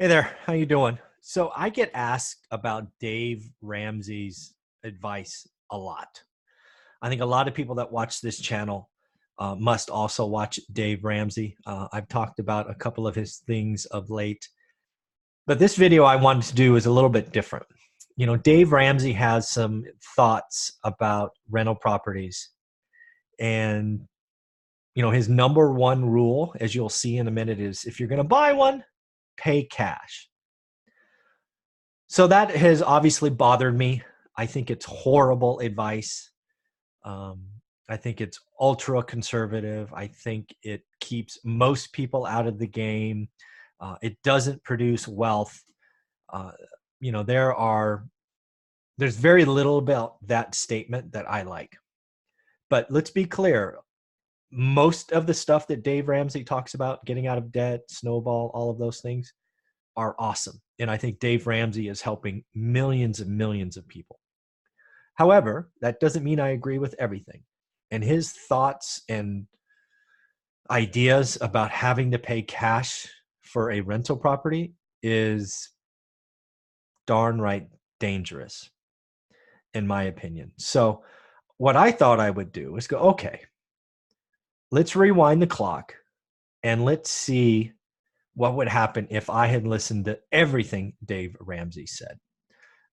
Hey there, how you doing? So I get asked about Dave Ramsey's advice a lot. I think a lot of people that watch this channel must also watch Dave Ramsey. I've talked about a couple of his things of late, but this video I wanted to do is a little bit different. You know, Dave Ramsey has some thoughts about rental properties, and his number one rule, as you'll see in a minute, is if you're going to buy one, pay cash. So that has obviously bothered me. I think it's horrible advice. Um, I think it's ultra conservative. I think it keeps most people out of the game. It doesn't produce wealth. Uh, you know, there's very little about that statement that I like. But let's be clear. Most of the stuff that Dave Ramsey talks about, getting out of debt, snowball, all of those things, are awesome. And I think Dave Ramsey is helping millions and millions of people. However, that doesn't mean I agree with everything. And his thoughts and ideas about having to pay cash for a rental property is darn right dangerous, in my opinion. So what I thought I would do is go, okay, let's rewind the clock and let's see what would happen if I had listened to everything Dave Ramsey said.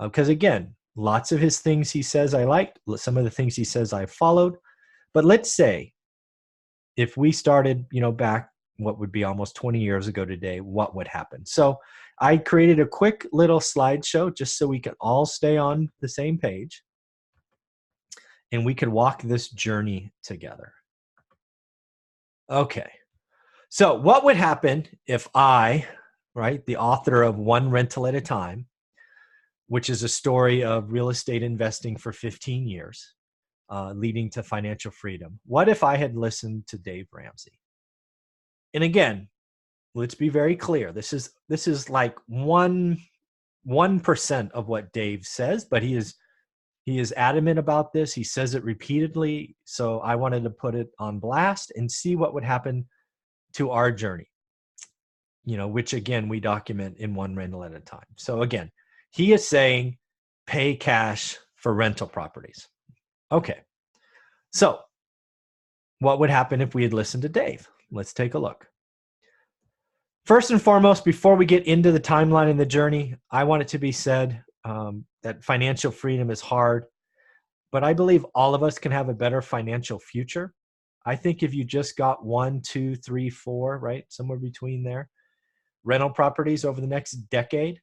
Because again, lots of his things he says I liked, some of the things he says I followed. But let's say if we started, back what would be almost 20 years ago today, what would happen? So I created a quick little slideshow just so we can all stay on the same page and we could walk this journey together. Okay. So what would happen if I, right, the author of One Rental at a Time, which is a story of real estate investing for 15 years, leading to financial freedom. What if I had listened to Dave Ramsey? And again, let's be very clear. This is like 1% of what Dave says, but he is adamant about this. He says it repeatedly. So I wanted to put it on blast and see what would happen to our journey, which again, we document in One Rental at a Time. So again, he is saying pay cash for rental properties. Okay. So what would happen if we had listened to Dave? Let's take a look. First and foremost, before we get into the timeline and the journey, I want it to be said that financial freedom is hard, but I believe all of us can have a better financial future. I think if you just got 1, 2, 3, 4, right, somewhere between there, rental properties over the next decade,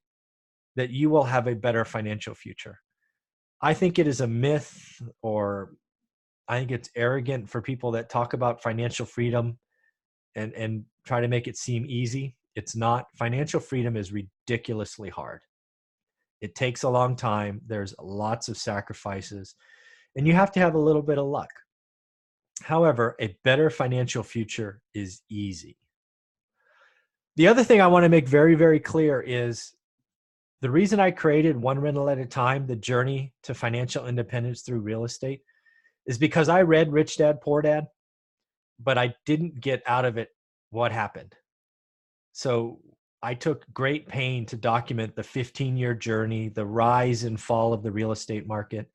that you will have a better financial future. I think it is a myth, or I think it's arrogant for people that talk about financial freedom and try to make it seem easy. It's not. Financial freedom is ridiculously hard. It takes a long time. There's lots of sacrifices, and you have to have a little bit of luck. However, a better financial future is easy. The other thing I want to make very, very clear is the reason I created One Rental at a Time, the journey to financial independence through real estate, is because I read Rich Dad, Poor Dad, but I didn't get out of it what happened. So I took great pain to document the 15-year journey, the rise and fall of the real estate market,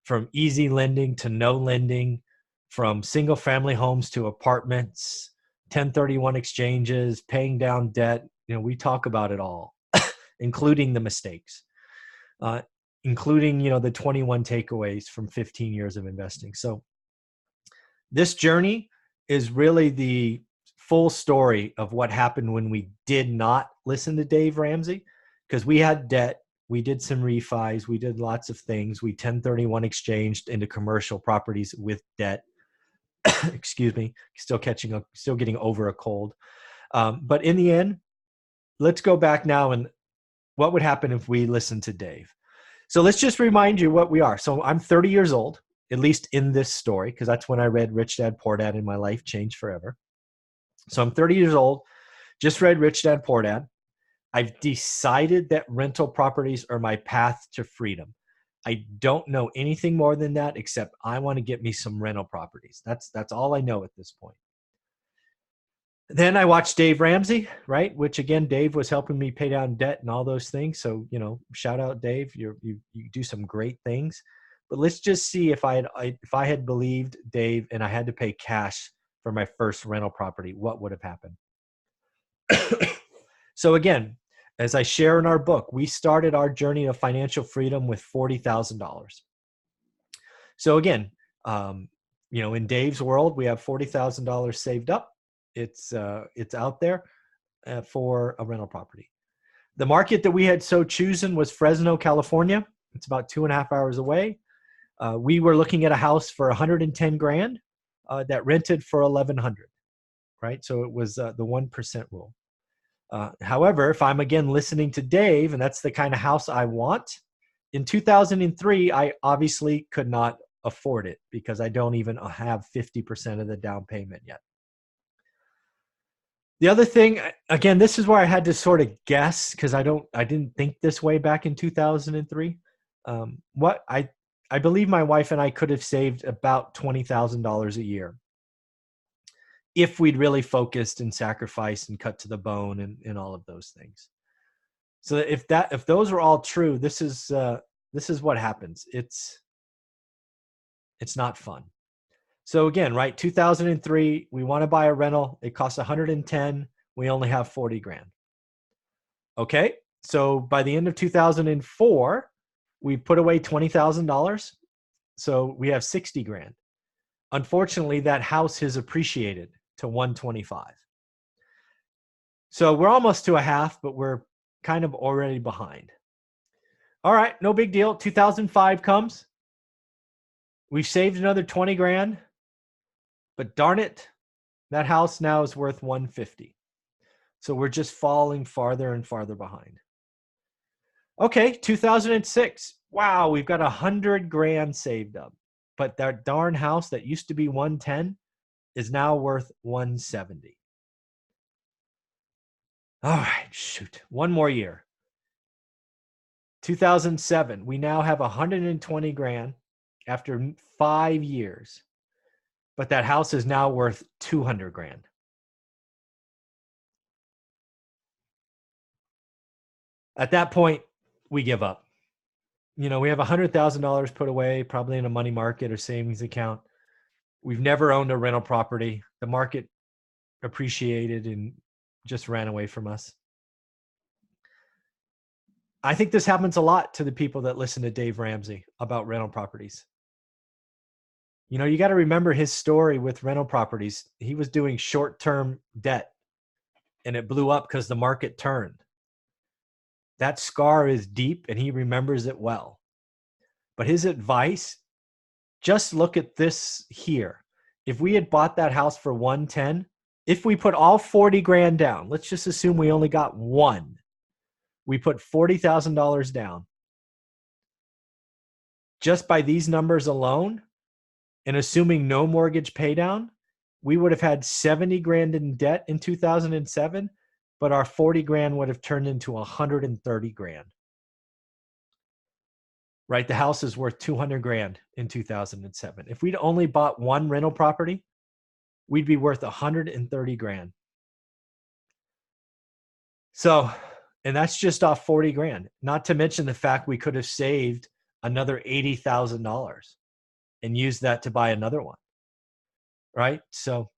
from easy lending to no lending, from single family homes to apartments, 1031 exchanges, paying down debt. We talk about it all, including the mistakes, including, the 21 takeaways from 15 years of investing. So this journey is really the full story of what happened when we did not listen to Dave Ramsey, because we had debt. We did some refis. We did lots of things. We 1031 exchanged into commercial properties with debt. Excuse me, still getting over a cold. But in the end, let's go back now and what would happen if we listened to Dave. So let's just remind you what we are. So I'm 30 years old, at least in this story, because that's when I read Rich Dad, Poor Dad and my life changed forever. So I'm 30 years old, just read Rich Dad, Poor Dad. I've decided that rental properties are my path to freedom. I don't know anything more than that, except I want to get me some rental properties. That's all I know at this point. Then I watched Dave Ramsey, right? Which again, Dave was helping me pay down debt and all those things. So, shout out Dave. You do some great things. But let's just see if I had believed Dave and I had to pay cash for my first rental property, what would have happened? So again, as I share in our book, we started our journey of financial freedom with $40,000. So again, in Dave's world, we have $40,000 saved up. It's out there for a rental property. The market that we had so chosen was Fresno, California. It's about 2.5 hours away. We were looking at a house for 110 grand that rented for 1,100, right? So it was the 1% rule. However, if I'm again listening to Dave, and that's the kind of house I want, in 2003, I obviously could not afford it because I don't even have 50% of the down payment yet. The other thing, again, this is where I had to sort of guess because I didn't think this way back in 2003. I believe my wife and I could have saved about $20,000 a year if we'd really focused and sacrificed and cut to the bone and all of those things. So if those are all true, this is what happens. It's not fun. So again, right, 2003, we want to buy a rental. It costs 110. We only have 40 grand. Okay, so by the end of 2004, we put away $20,000. So we have 60 grand. Unfortunately, that house has appreciated to 125. So we're almost to a half, but we're kind of already behind. All right, no big deal. 2005 comes. We've saved another 20 grand. But darn it, that house now is worth 150. So we're just falling farther and farther behind. Okay, 2006. Wow, we've got 100 grand saved up. But that darn house that used to be 110 is now worth 170. All right, shoot. One more year. 2007. We now have 120 grand after 5 years. But that house is now worth 200 grand. At that point, we give up. We have $100,000 put away, probably in a money market or savings account. We've never owned a rental property. The market appreciated and just ran away from us. I think this happens a lot to the people that listen to Dave Ramsey about rental properties. You got to remember his story with rental properties. He was doing short-term debt and it blew up because the market turned. That scar is deep and he remembers it well. But his advice, just look at this here. If we had bought that house for 110, if we put all 40 grand down, let's just assume we only got one. We put $40,000 down. Just by these numbers alone, and assuming no mortgage paydown, we would have had 70 grand in debt in 2007, but our 40 grand would have turned into 130 grand. Right? The house is worth 200 grand in 2007. If we'd only bought one rental property, we'd be worth 130 grand. So, and that's just off 40 grand, not to mention the fact we could have saved another $80,000 and used that to buy another one. Right? So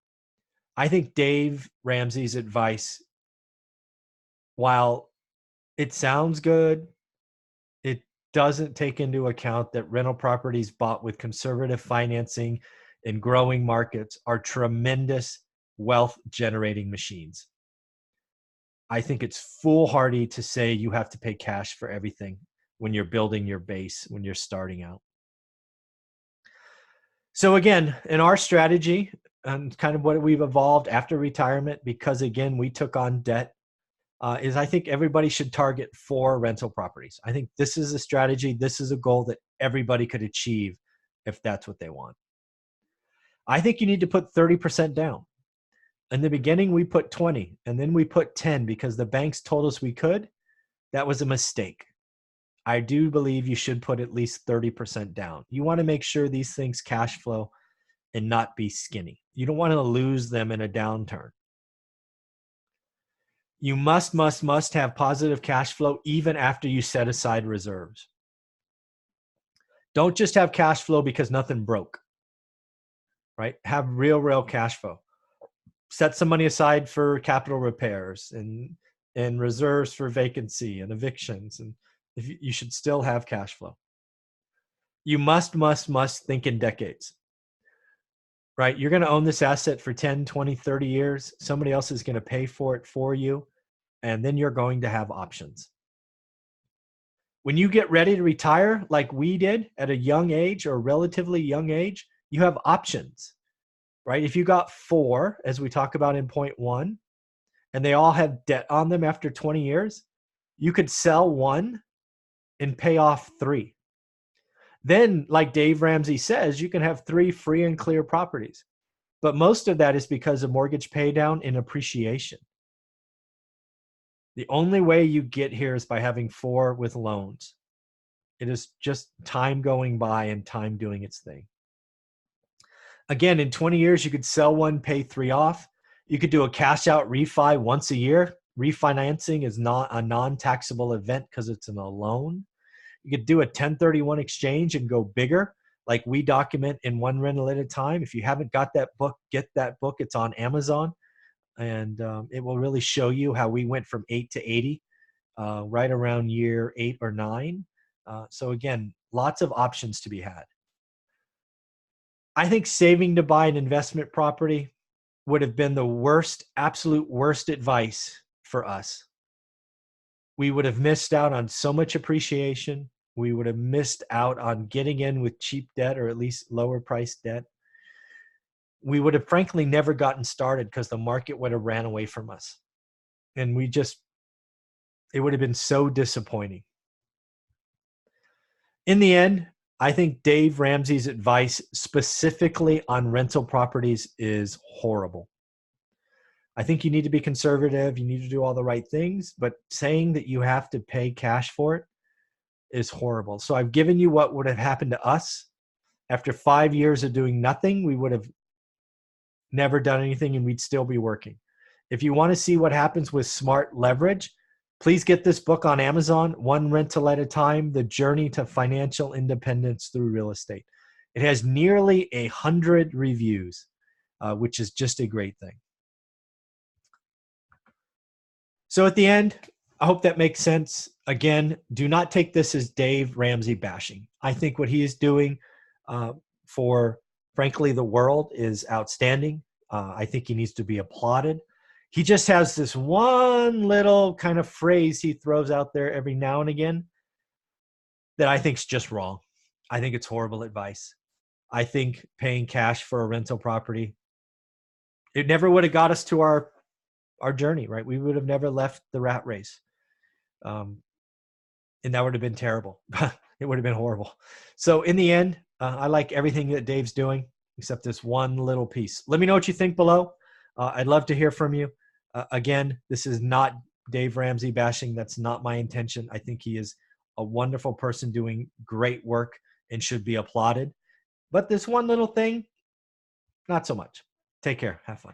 I think Dave Ramsey's advice, while it sounds good, it doesn't take into account that rental properties bought with conservative financing in growing markets are tremendous wealth generating machines. I think it's foolhardy to say you have to pay cash for everything when you're building your base, when you're starting out. So again, in our strategy and kind of what we've evolved after retirement, because again, we took on debt, is I think everybody should target 4 rental properties. I think this is a strategy. This is a goal that everybody could achieve if that's what they want. I think you need to put 30% down. In the beginning, we put 20 and then we put 10 because the banks told us we could. That was a mistake. I do believe you should put at least 30% down. You want to make sure these things cash flow and not be skinny. You don't want to lose them in a downturn. You must have positive cash flow even after you set aside reserves. Don't just have cash flow because nothing broke, right? Have real cash flow. Set some money aside for capital repairs and reserves for vacancy and evictions. And if you should still have cash flow. You must think in decades, right? You're going to own this asset for 10, 20, 30 years. Somebody else is going to pay for it for you. And then you're going to have options. When you get ready to retire, like we did at a young age or relatively young age, you have options, right? If you got 4, as we talk about in point 1, and they all have debt on them after 20 years, you could sell 1 and pay off 3. Then, like Dave Ramsey says, you can have 3 free and clear properties. But most of that is because of mortgage pay down and appreciation. The only way you get here is by having 4 with loans. It is just time going by and time doing its thing. Again, in 20 years, you could sell 1, pay 3 off. You could do a cash out refi once a year. Refinancing is not a non-taxable event because it's a loan. You could do a 1031 exchange and go bigger, like we document in One Rental at a Time. If you haven't got that book, get that book. It's on Amazon. And it will really show you how we went from 8 to 80 right around year 8 or 9. So again, lots of options to be had. I think saving to buy an investment property would have been the worst, absolute worst advice for us. We would have missed out on so much appreciation. We would have missed out on getting in with cheap debt or at least lower priced debt. We would have frankly never gotten started because the market would have ran away from us. And it would have been so disappointing. In the end, I think Dave Ramsey's advice specifically on rental properties is horrible. I think you need to be conservative. You need to do all the right things, but saying that you have to pay cash for it is horrible. So I've given you what would have happened to us. After 5 years of doing nothing, we would have never done anything and we'd still be working. If you want to see what happens with smart leverage, please get this book on Amazon, One Rental at a Time, The Journey to Financial Independence Through Real Estate. It has nearly 100 reviews, which is just a great thing. So at the end, I hope that makes sense. Again, do not take this as Dave Ramsey bashing. I think what he is doing for, frankly, the world is outstanding. I think he needs to be applauded. He just has this one little kind of phrase he throws out there every now and again that I think is just wrong. I think it's horrible advice. I think paying cash for a rental property, it never would have got us to our journey, right? We would have never left the rat race. And that would have been terrible. It would have been horrible. So in the end, I like everything that Dave's doing except this one little piece. Let me know what you think below. I'd love to hear from you. Again, this is not Dave Ramsey bashing. That's not my intention. I think he is a wonderful person doing great work and should be applauded. But this one little thing, not so much. Take care. Have fun.